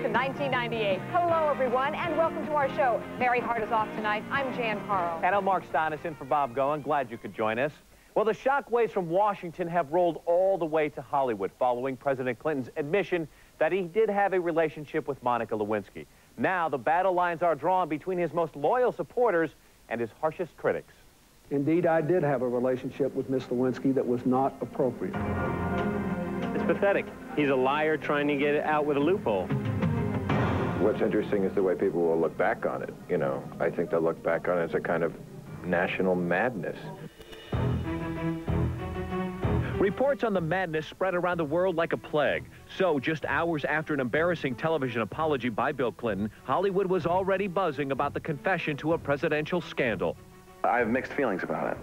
to 1998. Hello, everyone, and welcome to our show. Mary Hart is off tonight. I'm Jan Carl. And I'm Mark Stonis in for Bob Goen. Glad you could join us. Well, the shockwaves from Washington have rolled all the way to Hollywood following President Clinton's admission that he did have a relationship with Monica Lewinsky. Now, the battle lines are drawn between his most loyal supporters and his harshest critics. Indeed, I did have a relationship with Miss Lewinsky that was not appropriate. It's pathetic. He's a liar trying to get out with a loophole. What's interesting is the way people will look back on it. You know, I think they'll look back on it as a kind of national madness. Reports on the madness spread around the world like a plague. So, just hours after an embarrassing television apology by Bill Clinton, Hollywood was already buzzing about the confession to a presidential scandal. I have mixed feelings about it.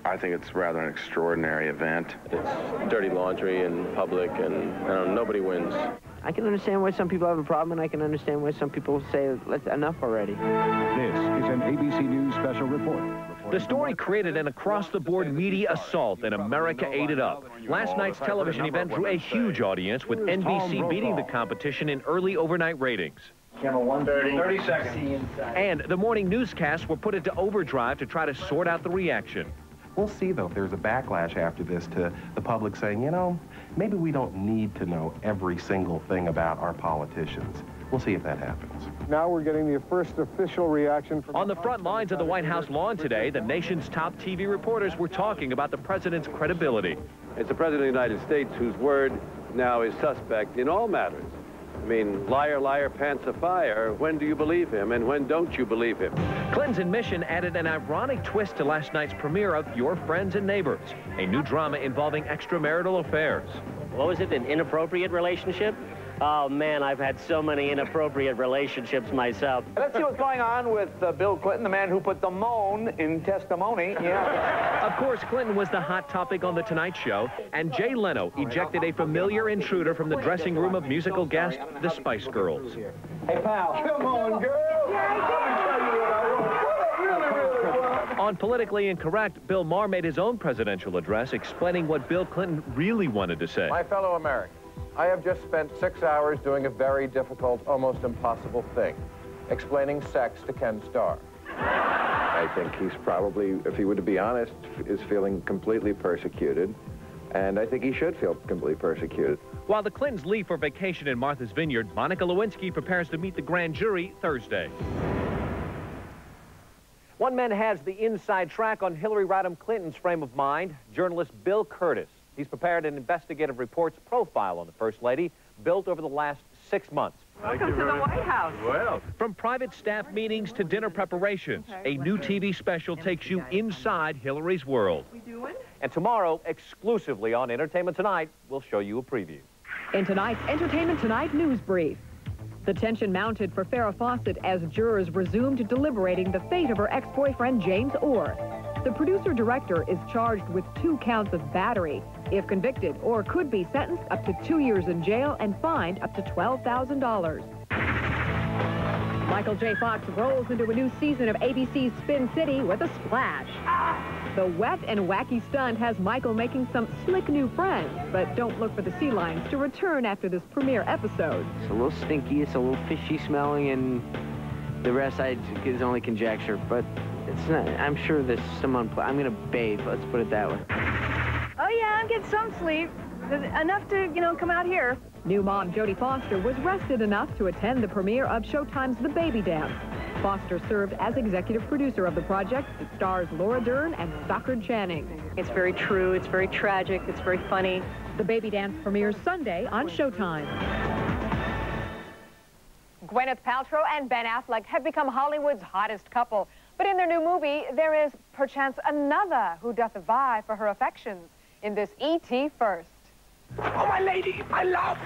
I think it's rather an extraordinary event. It's dirty laundry in public, and nobody wins. I can understand why some people have a problem, and I can understand why some people say, "Let's enough already." This is an ABC News special report. The story created an across-the-board media assault, and America ate it up. Last night's television event drew a huge audience, with NBC beating the competition in early overnight ratings. Camera 130. 30 seconds. And the morning newscasts were put into overdrive to try to sort out the reaction. We'll see, though, if there's a backlash after this to the public saying, you know, maybe we don't need to know every single thing about our politicians. We'll see if that happens. Now we're getting the first official reaction from... On the front lines of the White House lawn today, the nation's top TV reporters were talking about the president's credibility. It's the President of the United States whose word now is suspect in all matters. I mean, liar, liar, pants a fire. When do you believe him, and when don't you believe him? Clinton's admission added an ironic twist to last night's premiere of Your Friends and Neighbors, a new drama involving extramarital affairs. What was it, an inappropriate relationship? Oh, man, I've had so many inappropriate relationships myself. Let's see what's going on with Bill Clinton, the man who put the moan in testimony. Yeah. Of course, Clinton was the hot topic on The Tonight Show, and Jay Leno ejected a familiar intruder from the dressing room of musical guest, the Spice Girls. Hey, pal. Come on, girl. On Politically Incorrect, Bill Maher made his own presidential address explaining what Bill Clinton really wanted to say. My fellow Americans, I have just spent 6 hours doing a very difficult, almost impossible thing, explaining sex to Ken Starr. I think he's probably, if he were to be honest, is feeling completely persecuted, and I think he should feel completely persecuted. While the Clintons leave for vacation in Martha's Vineyard, Monica Lewinsky prepares to meet the grand jury Thursday. One man has the inside track on Hillary Rodham Clinton's frame of mind, journalist Bill Curtis. He's prepared an investigative report's profile on the First Lady, built over the last 6 months. Welcome to the White House. Well, From private staff meetings to dinner preparations, a new TV special takes you inside Hillary's world. And tomorrow, exclusively on Entertainment Tonight, we'll show you a preview. In tonight's Entertainment Tonight news brief, the tension mounted for Farrah Fawcett as jurors resumed deliberating the fate of her ex-boyfriend James Orr. The producer-director is charged with 2 counts of battery. If convicted, Orr could be sentenced up to 2 years in jail and fined up to $12,000. Michael J. Fox rolls into a new season of ABC's Spin City with a splash. The wet and wacky stunt has Michael making some slick new friends, but don't look for the sea lions to return after this premiere episode. It's a little stinky, it's a little fishy smelling, and the rest is only conjecture, but it's not, I'm sure there's some I'm gonna bathe, let's put it that way. Oh yeah, I'm getting some sleep. Enough to, come out here. New mom Jodie Foster was rested enough to attend the premiere of Showtime's The Baby Dance. Foster served as executive producer of the project. It stars Laura Dern and Stockard Channing. It's very true, it's very tragic, it's very funny. The Baby Dance premieres Sunday on Showtime. Gwyneth Paltrow and Ben Affleck have become Hollywood's hottest couple. But in their new movie, there is perchance another who doth vie for her affections in this E.T. First. Oh, my lady, my love.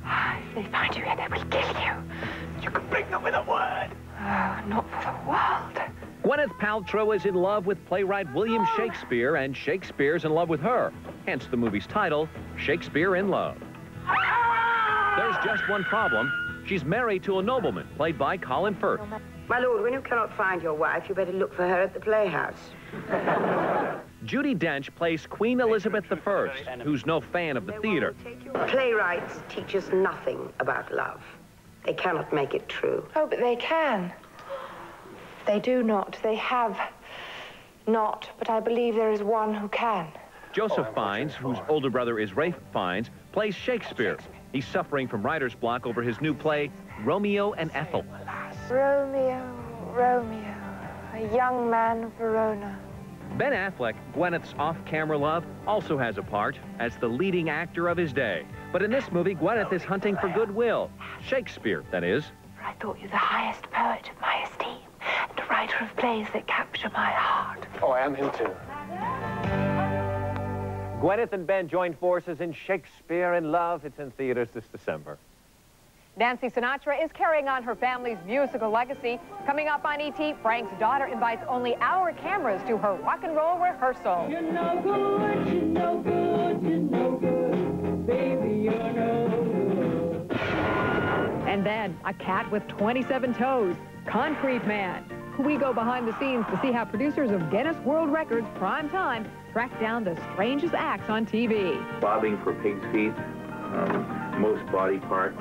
If they find you here, they will kill you. You can bring them with a word. Oh, not for the world. Gwyneth Paltrow is in love with playwright William Shakespeare, and Shakespeare's in love with her. Hence the movie's title, Shakespeare in Love. There's just one problem. She's married to a nobleman, played by Colin Firth. My lord, when you cannot find your wife, you better look for her at the playhouse. Judi Dench plays Queen Elizabeth I, who's no fan of the theater. Playwrights teach us nothing about love. They cannot make it true. Oh, but they can. They do not. They have not. But I believe there is one who can. Joseph Fiennes, whose older brother is Ralph Fiennes, plays Shakespeare. He's suffering from writer's block over his new play, Romeo and Ethel. Romeo, Romeo, a young man of Verona. Ben Affleck, Gwyneth's off-camera love, also has a part as the leading actor of his day. But in this movie, Gwyneth is hunting for goodwill. Shakespeare, that is. For I thought you the highest poet of my esteem, and a writer of plays that capture my heart. Oh, I am him too. Gwyneth and Ben joined forces in Shakespeare in Love. It's in theaters this December. Nancy Sinatra is carrying on her family's musical legacy. Coming up on E.T., Frank's daughter invites only our cameras to her rock and roll rehearsal. You're no good, you're no good, you're no good, baby, you're no good. And then a cat with 27 toes, Concrete Man. We go behind the scenes to see how producers of Guinness World Records Prime Time track down the strangest acts on TV. Bobbing for pig's feet, most body parts.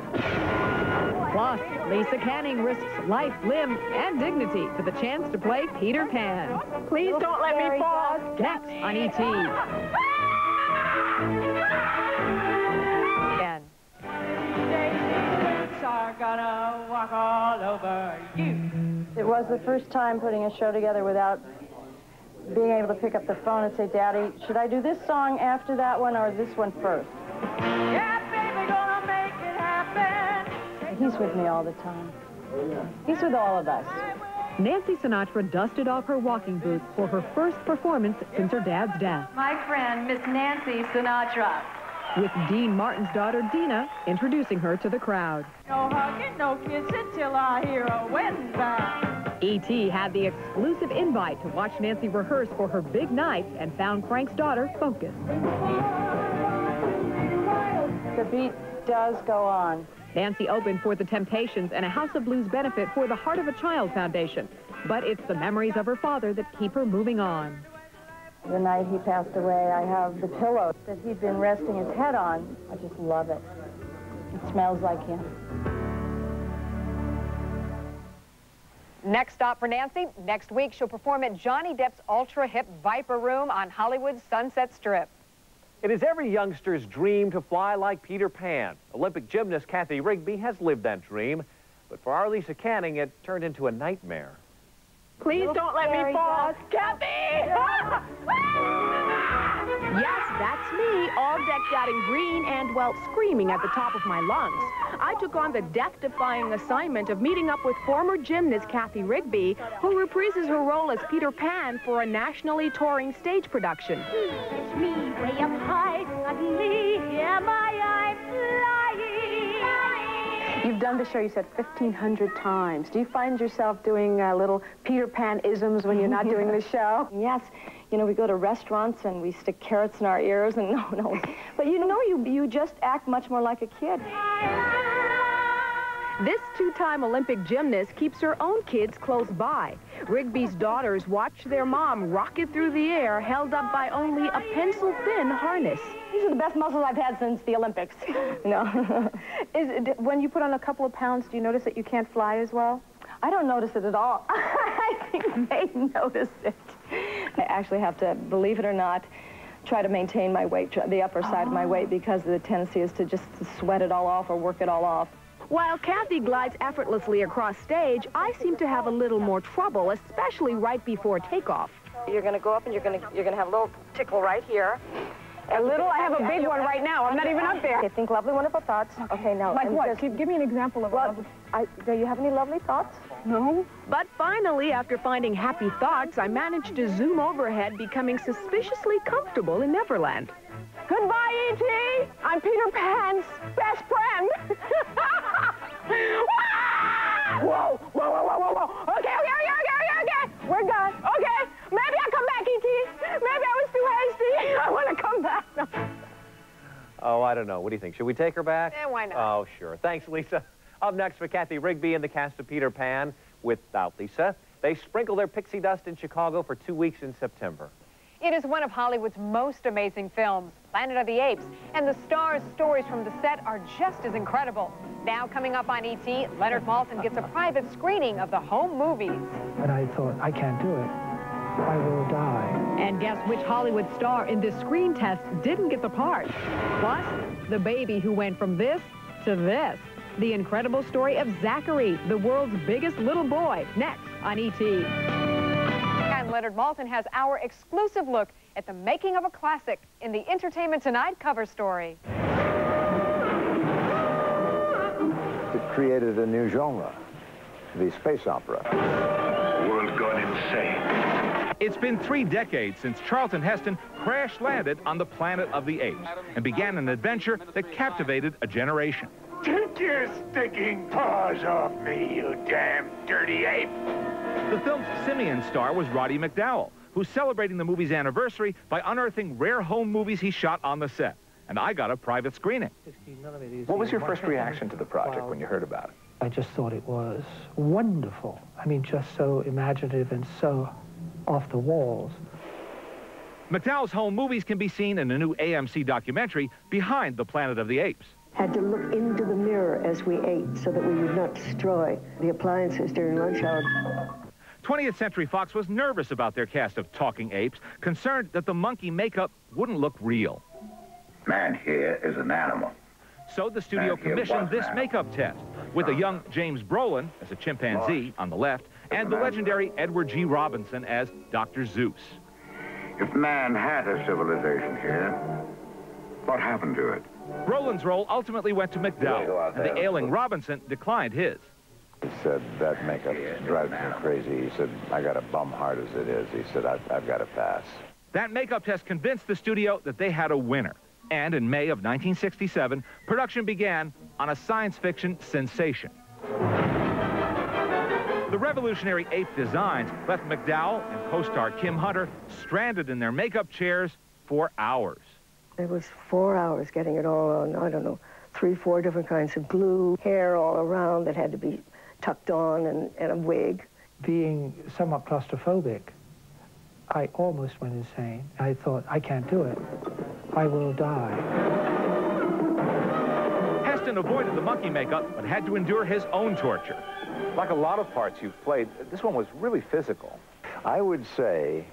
Plus, Lisa Canning risks life, limb, and dignity for the chance to play Peter Pan. Please don't let me fall. Next on E.T. Again. Are gonna walk all over you. It was the first time putting a show together without being able to pick up the phone and say, Daddy, should I do this song after that one or this one first? Yeah, baby, gonna make it happen. He's with me all the time. He's with all of us. Nancy Sinatra dusted off her walking boots for her first performance since her dad's death. My friend, Miss Nancy Sinatra. With Dean Martin's daughter, Dina, introducing her to the crowd. No hugging, no kissing till I hear a wedding bell. E.T. had the exclusive invite to watch Nancy rehearse for her big night and found Frank's daughter focused. The beat does go on. Nancy opened for The Temptations and a House of Blues benefit for the Heart of a Child Foundation. But it's the memories of her father that keep her moving on. The night he passed away, I have the pillow that he'd been resting his head on. I just love it. It smells like him. Next stop for Nancy. Next week, she'll perform at Johnny Depp's ultra-hip Viper Room on Hollywood's Sunset Strip. It is every youngster's dream to fly like Peter Pan. Olympic gymnast Kathy Rigby has lived that dream. But for our Lisa Canning, it turned into a nightmare. Please don't let me fall. Kathy! Yes, that's me, all decked out in green and, well, screaming at the top of my lungs. I took on the death-defying assignment of meeting up with former gymnast Kathy Rigby, who reprises her role as Peter Pan for a nationally touring stage production. It's me way up high, suddenly hear my eyes flying. You've done the show, you said, 1,500 times. Do you find yourself doing little Peter Pan-isms when you're not doing the show? Yes. You know, we go to restaurants and we stick carrots in our ears and no. But you know, you just act much more like a kid. This two-time Olympic gymnast keeps her own kids close by. Rigby's daughters watch their mom rocket through the air, held up by only a pencil-thin harness. These are the best muscles I've had since the Olympics. No. When you put on a couple of pounds, do you notice that you can't fly as well? I don't notice it at all. I think they notice it. I actually have to, believe it or not, try to maintain my weight, the upper side of my weight, because the tendency is to just sweat it all off or work it all off. While Kathy glides effortlessly across stage, I seem to have a little more trouble, especially right before takeoff. You're going to go up and you're going to have a little tickle right here. A little? I have a big one right now. I'm not even up there. Okay, think lovely, wonderful thoughts. Okay, now. Like what? Give me an example of what? Do you have any lovely thoughts? No. But finally, after finding happy thoughts, I managed to zoom overhead, becoming suspiciously comfortable in Neverland. Goodbye, E.T. I'm Peter Pan's best friend. Whoa, whoa, whoa, whoa, whoa, whoa. Okay. We're done. Okay. Maybe I'll come back, E.T. Maybe I was too hasty. I want to come back. Oh, I don't know. What do you think? Should we take her back? Why not? Oh, sure. Thanks, Lisa. Up next for Kathy Rigby and the cast of Peter Pan. Without Lisa, they sprinkle their pixie dust in Chicago for 2 weeks in September. It is one of Hollywood's most amazing films. Planet of the Apes. And the stars' stories from the set are just as incredible. Now coming up on E.T., Leonard Maltin gets a private screening of the home movies. And I thought, I can't do it. I will die. And guess which Hollywood star in this screen test didn't get the part? Plus, the baby who went from this to this. The incredible story of Zachary, the world's biggest little boy, next on E.T. And Leonard Maltin has our exclusive look at the making of a classic in the Entertainment Tonight cover story. It created a new genre, the space opera. The world's gone insane. It's been 3 decades since Charlton Heston crash-landed on the Planet of the Apes and began an adventure that captivated a generation. Take your stinking paws off me, you damn dirty ape! The film's simian star was Roddy McDowall, who's celebrating the movie's anniversary by unearthing rare home movies he shot on the set. And I got a private screening. What was your first reaction to the project when you heard about it? I just thought it was wonderful. I mean, just so imaginative and so off the walls. McDowall's home movies can be seen in a new AMC documentary, Behind the Planet of the Apes. Had to look into the mirror as we ate so that we would not destroy the appliances during lunch hour. 20th Century Fox was nervous about their cast of talking apes, concerned that the monkey makeup wouldn't look real. Man here is an animal. So the studio commissioned this makeup test with a young James Brolin as a chimpanzee on the left and the legendary Edward G. Robinson as Dr. Zeus. If man had a civilization here, what happened to it? Brolin's role ultimately went to McDowall, and the ailing Robinson declined his. He said, that makeup drives me crazy. He said, I got a bum heart as it is. He said, I've got to pass. That makeup test convinced the studio that they had a winner. And in May of 1967, production began on a science fiction sensation. The revolutionary ape designs left McDowall and co-star Kim Hunter stranded in their makeup chairs for hours. It was 4 hours getting it all on, I don't know, 3, 4 different kinds of glue, hair all around that had to be tucked on, and a wig. Being somewhat claustrophobic, I almost went insane. I thought, I can't do it. I will die. Heston avoided the monkey makeup, but had to endure his own torture. Like a lot of parts you've played, this one was really physical. I would say